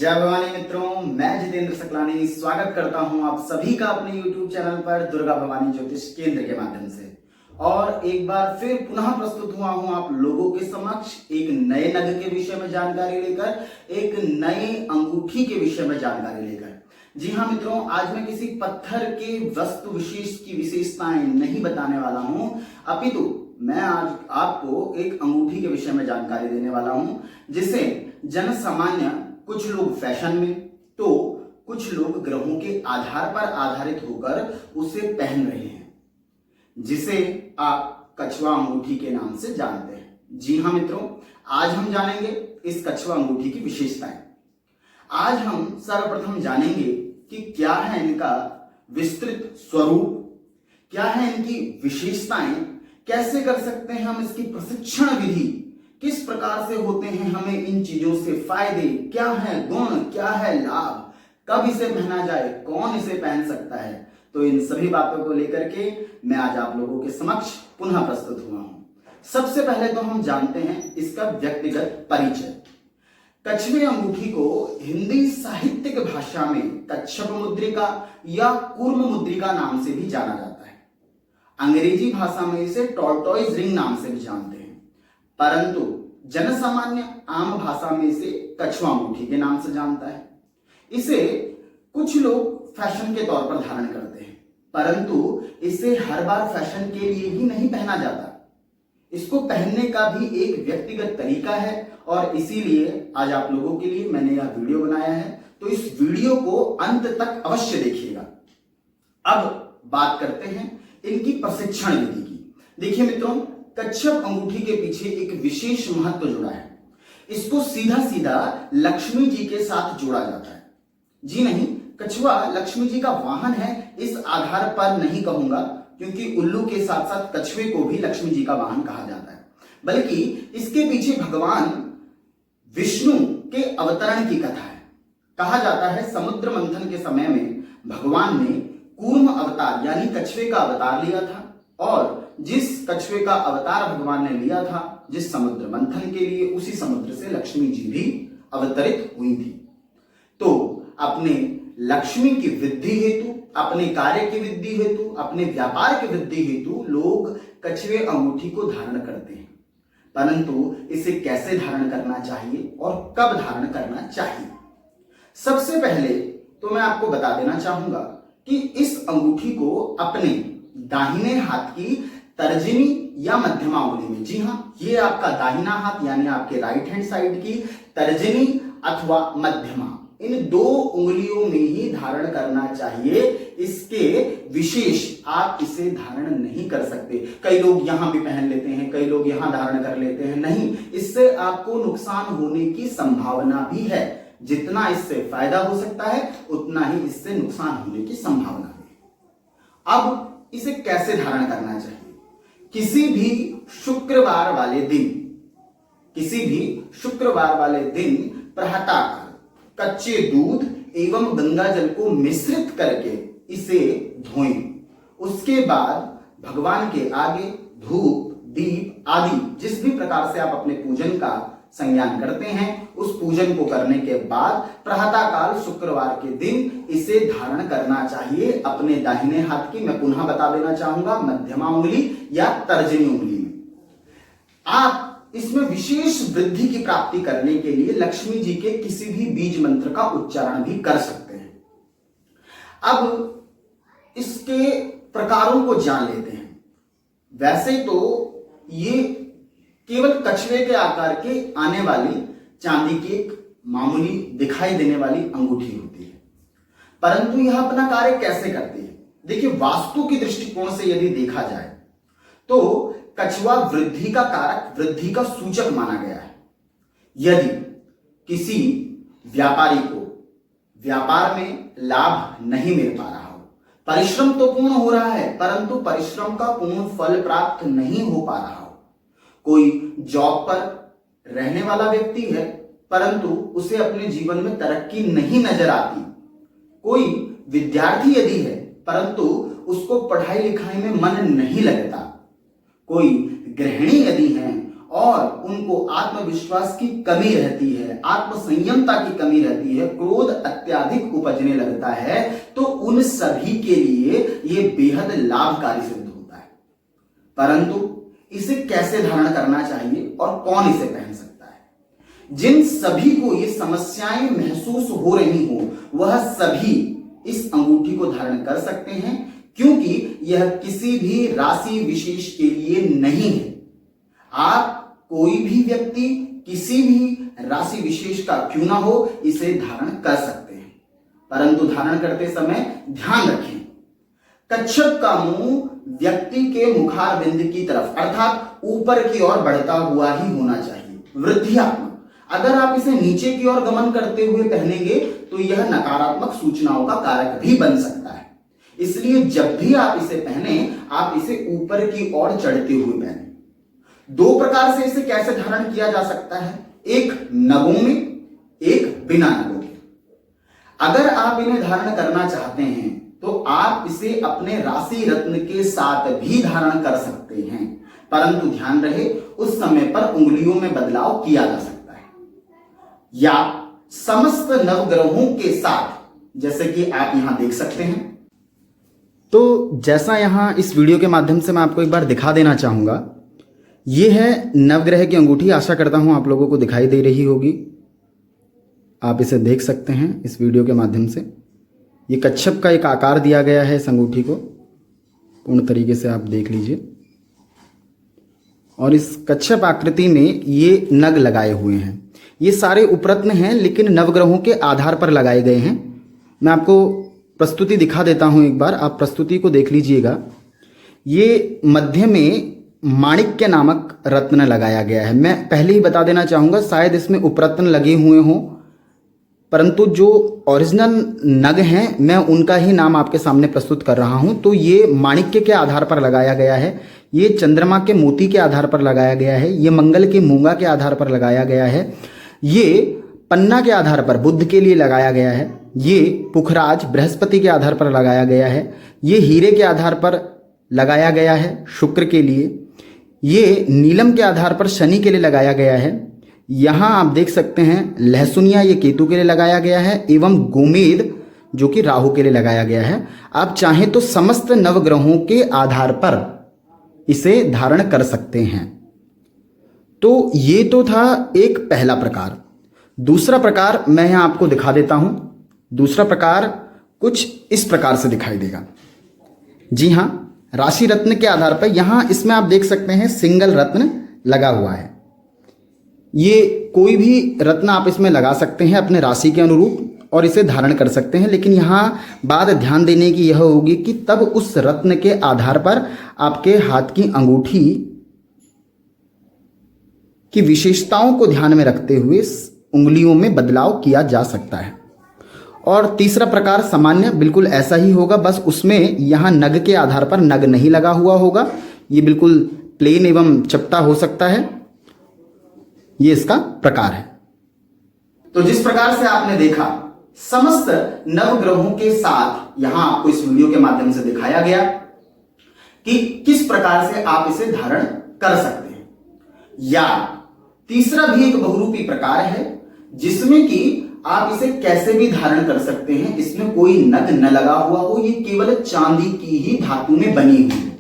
जय भवानी मित्रों, मैं जितेंद्र सकलानी स्वागत करता हूं आप सभी का अपने YouTube चैनल पर दुर्गा भवानी ज्योतिष केंद्र के माध्यम से। और एक बार फिर पुनः प्रस्तुत हुआ हूं आप लोगों के समक्ष एक नए नग के विषय में जानकारी लेकर, एक नए अंगूठी के विषय में जानकारी लेकर। जी हाँ मित्रों, आज मैं किसी पत्थर के वस्तु विशेष की विशेषताएं नहीं बताने वाला हूं, अपितु मैं आज आपको एक अंगूठी के विषय में जानकारी देने वाला हूं, जिसे जन सामान्य, कुछ लोग फैशन में तो कुछ लोग ग्रहों के आधार पर आधारित होकर उसे पहन रहे हैं, जिसे आप कछुआ अंगूठी के नाम से जानते हैं। जी हाँ मित्रों, आज हम जानेंगे इस कछुआ अंगूठी की विशेषताएं। आज हम सर्वप्रथम जानेंगे कि क्या है इनका विस्तृत स्वरूप, क्या है इनकी विशेषताएं, कैसे कर सकते हैं हम इसकी प्रशिक्षण विधि, किस प्रकार से होते हैं हमें इन चीजों से फायदे, क्या है गुण, क्या है लाभ, कब इसे पहना जाए, कौन इसे पहन सकता है। तो इन सभी बातों को लेकर के मैं आज आप लोगों के समक्ष पुनः प्रस्तुत हुआ हूं। सबसे पहले तो हम जानते हैं इसका व्यक्तिगत परिचय। कछुए अंगूठी को हिंदी साहित्यिक भाषा में कच्छप मुद्रिका या कूर्म मुद्रिका नाम से भी जाना जाता है। अंग्रेजी भाषा में इसे टॉर्टोइज रिंग नाम से भी जानते हैं, परंतु जनसामान्य आम भाषा में इसे कछुआ अंगूठी के नाम से जानता है। इसे कुछ लोग फैशन के तौर पर धारण करते हैं, परंतु इसे हर बार फैशन के लिए ही नहीं पहना जाता। इसको पहनने का भी एक व्यक्तिगत तरीका है और इसीलिए आज आप लोगों के लिए मैंने यह वीडियो बनाया है, तो इस वीडियो को अंत तक अवश्य देखिएगा। अब बात करते हैं इनकी प्रशिक्षण विधि की। देखिए मित्रों, कच्छप अंगूठी के पीछे एक विशेष महत्व जुड़ा है। इसको सीधा सीधा लक्ष्मी जी के साथ जोड़ा जाता है। जी नहीं, कछुआ लक्ष्मी जी का वाहन है इस आधार पर नहीं कहूंगा, क्योंकि उल्लू के साथ साथ कछुए को भी लक्ष्मी जी का वाहन कहा जाता है, बल्कि इसके पीछे भगवान विष्णु के अवतरण की कथा है। कहा जाता है समुद्र मंथन के समय में भगवान ने कूर्म अवतार यानी कछुए का अवतार लिया था, और जिस कछुए का अवतार भगवान ने लिया था जिस समुद्र मंथन के लिए, उसी समुद्र से लक्ष्मी जी भी अवतरित हुई थी। तो अपने लक्ष्मी की वृद्धि हेतु, अपने कार्य की वृद्धि हेतु, अपने व्यापार की वृद्धि हेतु लोग कछुए अंगूठी को धारण करते हैं, परंतु इसे कैसे धारण करना चाहिए और कब धारण करना चाहिए। सबसे पहले तो मैं आपको बता देना चाहूंगा कि इस अंगूठी को अपने दाहिने हाथ की तर्जनी या मध्यमा उंगली में, जी हाँ, ये आपका दाहिना हाथ यानी आपके राइट हैंड साइड की तर्जनी अथवा मध्यमा, इन दो उंगलियों में ही धारण करना चाहिए। इसके विशेष आप इसे धारण नहीं कर सकते। कई लोग यहां भी पहन लेते हैं, कई लोग यहां धारण कर लेते हैं, नहीं, इससे आपको नुकसान होने की संभावना भी है। जितना इससे फायदा हो सकता है उतना ही इससे नुकसान होने की संभावना भी है। अब इसे कैसे धारण करना चाहिए? किसी भी शुक्रवार वाले दिन प्रातःकाल कच्चे दूध एवं गंगा जल को मिश्रित करके इसे धोएं। उसके बाद भगवान के आगे धूप, दीप आदि जिस भी प्रकार से आप अपने पूजन का संज्ञान करते हैं, उस पूजन को करने के बाद प्रातःकाल शुक्रवार के दिन इसे धारण करना चाहिए अपने दाहिने हाथ की, मैं पुनः बता देना चाहूंगा, मध्यमा उंगली या तर्जनी उंगली में। आप इसमें विशेष वृद्धि की प्राप्ति करने के लिए लक्ष्मी जी के किसी भी बीज मंत्र का उच्चारण भी कर सकते हैं। अब इसके प्रकारों को जान लेते हैं। वैसे तो ये केवल कछुए के आकार के आने वाली चांदी की एक मामूली दिखाई देने वाली अंगूठी होती है, परंतु यह अपना कार्य कैसे करती है? देखिए, वास्तु की दृष्टिकोण से यदि देखा जाए तो कछुआ वृद्धि का कारक, वृद्धि का सूचक माना गया है। यदि किसी व्यापारी को व्यापार में लाभ नहीं मिल पा रहा हो, परिश्रम तो पूर्ण हो रहा है परंतु परिश्रम का पूर्ण फल प्राप्त नहीं हो पा रहा हो, कोई जॉब पर रहने वाला व्यक्ति है परंतु उसे अपने जीवन में तरक्की नहीं नजर आती, कोई विद्यार्थी यदि है परंतु उसको पढ़ाई लिखाई में मन नहीं लगता, कोई गृहिणी यदि है और उनको आत्मविश्वास की कमी रहती है, आत्मसंयमता की कमी रहती है, क्रोध अत्यधिक उपजने लगता है, तो उन सभी के लिए ये बेहद लाभकारी सिद्ध होता है। परंतु इसे कैसे धारण करना चाहिए और कौन इसे पहन सकता है? जिन सभी को ये समस्याएं महसूस हो रही हो वह सभी इस अंगूठी को धारण कर सकते हैं, क्योंकि यह किसी भी राशि विशेष के लिए नहीं है। आप कोई भी व्यक्ति किसी भी राशि विशेष का क्यों ना हो इसे धारण कर सकते हैं, परंतु धारण करते समय ध्यान रखें, कच्छप का मुंह व्यक्ति के मुखारबिंद की तरफ अर्थात ऊपर की ओर बढ़ता हुआ ही होना चाहिए, वृद्धियात्मक। अगर आप इसे नीचे की ओर गमन करते हुए पहनेंगे तो यह नकारात्मक सूचनाओं का कारक भी बन सकता है। इसलिए जब भी आप इसे पहने आप इसे ऊपर की ओर चढ़ते हुए पहने। दो प्रकार से इसे कैसे धारण किया जा सकता है, एक नगों में, एक बिना नगों के। अगर आप इन्हें धारण करना चाहते हैं तो आप इसे अपने राशि रत्न के साथ भी धारण कर सकते हैं, परंतु ध्यान रहे उस समय पर उंगलियों में बदलाव किया जा सकता है। या समस्त नवग्रहों के साथ, जैसे कि आप यहां देख सकते हैं। तो जैसा यहां इस वीडियो के माध्यम से मैं आपको एक बार दिखा देना चाहूंगा, ये है नवग्रह की अंगूठी। आशा करता हूं आप लोगों को दिखाई दे रही होगी, आप इसे देख सकते हैं इस वीडियो के माध्यम से। ये कच्छप का एक आकार दिया गया है इस अंगूठी को, पूर्ण तरीके से आप देख लीजिए। और इस कच्छप आकृति में ये नग लगाए हुए हैं। ये सारे उपरत्न हैं लेकिन नवग्रहों के आधार पर लगाए गए हैं। मैं आपको प्रस्तुति दिखा देता हूं, एक बार आप प्रस्तुति को देख लीजिएगा। ये मध्य में माणिक्य नामक रत्न लगाया गया है। मैं पहले ही बता देना चाहूंगा, शायद इसमें उपरत्न लगे हुए हों, परंतु जो ओरिजिनल नग हैं मैं उनका ही नाम आपके सामने प्रस्तुत कर रहा हूं। तो ये माणिक्य के आधार पर लगाया गया है, ये चंद्रमा के मोती के आधार पर लगाया गया है, ये मंगल के मूंगा के आधार पर लगाया गया है, ये पन्ना के आधार पर बुध के लिए लगाया गया है, ये पुखराज बृहस्पति के आधार पर लगाया गया है, ये हीरे के आधार पर लगाया गया है शुक्र के लिए, ये नीलम के आधार पर शनि के लिए लगाया गया है। यहाँ आप देख सकते हैं लहसुनिया ये केतु के लिए लगाया गया है, एवं गोमेद जो कि राहु के लिए लगाया गया है। आप चाहें तो समस्त नवग्रहों के आधार पर इसे धारण कर सकते हैं। तो ये तो था एक पहला प्रकार। दूसरा प्रकार मैं यहाँ आपको दिखा देता हूं। दूसरा प्रकार कुछ इस प्रकार से दिखाई देगा। जी हाँ, राशि रत्न के आधार पर यहां इसमें आप देख सकते हैं सिंगल रत्न लगा हुआ है। ये कोई भी रत्न आप इसमें लगा सकते हैं अपने राशि के अनुरूप और इसे धारण कर सकते हैं, लेकिन यहां बात ध्यान देने की यह होगी कि तब उस रत्न के आधार पर आपके हाथ की अंगूठी की विशेषताओं को ध्यान में रखते हुए उंगलियों में बदलाव किया जा सकता है। और तीसरा प्रकार सामान्य बिल्कुल ऐसा ही होगा, बस उसमें यहाँ नग के आधार पर नग नहीं लगा हुआ होगा। ये बिल्कुल प्लेन एवं चपटा हो सकता है। ये इसका प्रकार है। तो जिस प्रकार से आपने देखा समस्त नवग्रहों के साथ यहाँ आपको इस वीडियो के माध्यम से दिखाया गया कि किस प्रकार से आप इसे धारण कर सकते हैं। या तीसरा भी एक बहुरूपी प्रकार है जिसमें कि आप इसे कैसे भी धारण कर सकते हैं। इसमें कोई नग न लगा हुआ हो, ये केवल चांदी की ही धातु में बनी हुई है।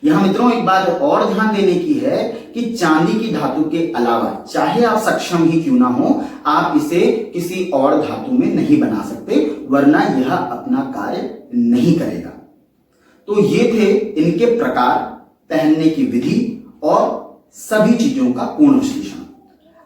यहां मित्रों एक बात और ध्यान देने की है कि चांदी की धातु के अलावा चाहे आप सक्षम ही क्यों ना हो, आप इसे किसी और धातु में नहीं बना सकते, वरना यह अपना कार्य नहीं करेगा। तो ये थे इनके प्रकार, पहनने की विधि और सभी चीजों का पूर्ण विश्लेषण।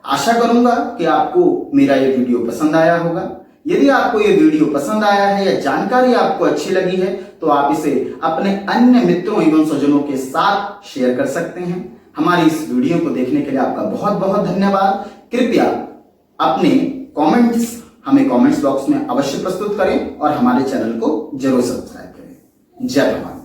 आशा करूंगा कि आपको मेरा ये वीडियो पसंद आया होगा। यदि आपको ये वीडियो पसंद आया है या जानकारी आपको अच्छी लगी है तो आप इसे अपने अन्य मित्रों एवं स्वजनों के साथ शेयर कर सकते हैं। हमारी इस वीडियो को देखने के लिए आपका बहुत बहुत धन्यवाद। कृपया अपने कमेंट्स हमें कमेंट्स बॉक्स में अवश्य प्रस्तुत करें और हमारे चैनल को जरूर सब्सक्राइब करें। जय भवानी।